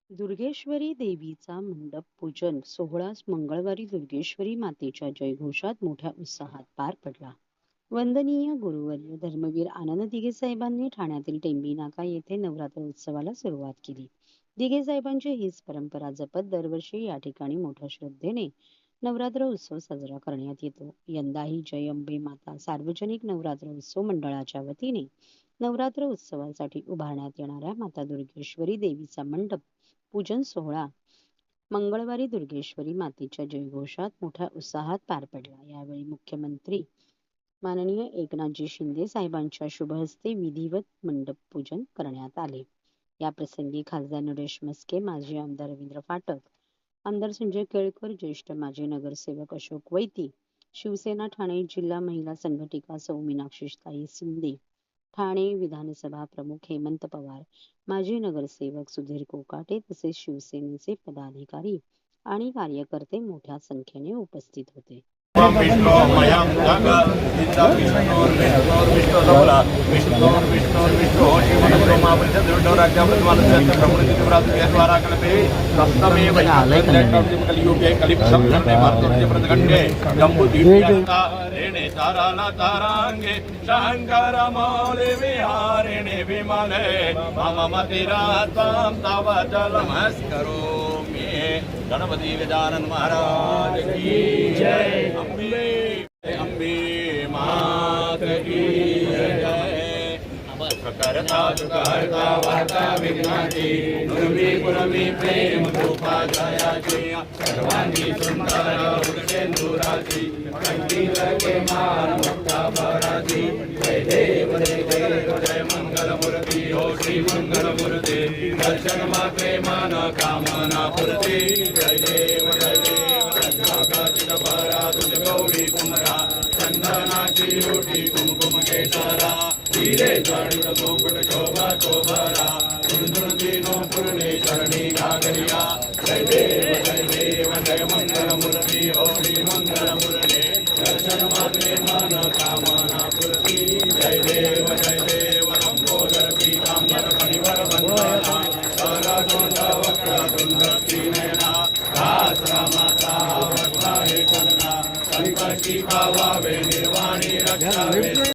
दुर्गेश्वरी देवीचा मंडप पूजन सोहळा मंगळवारी दुर्गेश्वरी मातेच्या जयघोषात मोठ्या उत्साहात पार पडला. वंदनीय गुरुवर्य धर्मवीर आनंद दिघे साहेबांनी ठाण्यातील टेंबी नाका येथे नवरात्र उत्सवाला सुरुवात केली. दिघे साहेबांची हीच परंपरा जपत दरवर्षी या ठिकाणी मोठ्या श्रद्धेने नवरात्र उत्सव साजरा करण्यात येतो. यंदाही जय अंबे माता सार्वजनिक नवरात्र उत्सव मंडळाच्या वतीने नवरात्र उत्सवासाठी उभारण्यात येणाऱ्या माता दुर्गेश्वरी देवीचा मंडप पूजन सोहळा मंगळवारी दुर्गेश्वरी मातेच्या जयघोषात मोठ्या उत्साहात पार पडला. यावेळी मुख्यमंत्री माननीय एकनाथजी शिंदे साहेबांच्या शुभ हस्ते विधिवत मंडप पूजन करण्यात आले. या प्रसंगी खासदार नरेश मस्के, माजी आमदार रवींद्र फाटक, आमदार संजय केळकर, ज्येष्ठ माजी नगरसेवक अशोक वैती, शिवसेना ठाणे जिल्हा महिला संघटिका सौ मीनाक्षीताई शिंदे, ठाणे विधानसभा प्रमुख हेमंत पवार, माजी नगरसेवक सुधीर कोकाटे तसेच शिवसेनेचे पदाधिकारी आणि कार्यकर्ते मोठ्या संख्येने उपस्थित होते. तारांगे शंकर मौली विहारिणे विमले मम मतिरातां तव जलमस्करोमि। गणपति गजानन महाराज की जय। अम्बे मात की जय। करता सुखहर्ता वार्ता विघ्नाची नुरमी पुरमी प्रेम कृपा दयाची सर्वांगी सुंदर उदकेंदुराची कंठी लगे मान मुक्ता भराची। जय देव जय देव जय मंगल मूर्ति हो श्री मंगल मूर्ति दर्शन मात्रे मन कामना पूर्ति। जय देव जगत भरा तुझ गौरी कुमरा चंदनाची ओटी कुमकुम केसरा धीरे जाणीत मुकुट शोभा शोभरा धुन तीनो पूर्णे चरणी घागरिया। जय देव जय मंगल मूर्ति हो श्री मंगल मूर्ति दर्शन मात्रे मन कामना पूर्ति। जय देव लंबोदर पीतांबर मणिवर वंदना करा गोंदा वक्र सुंदर त्रिनयना दास रामाचा वक्ता हे चंदना संकटी पावावे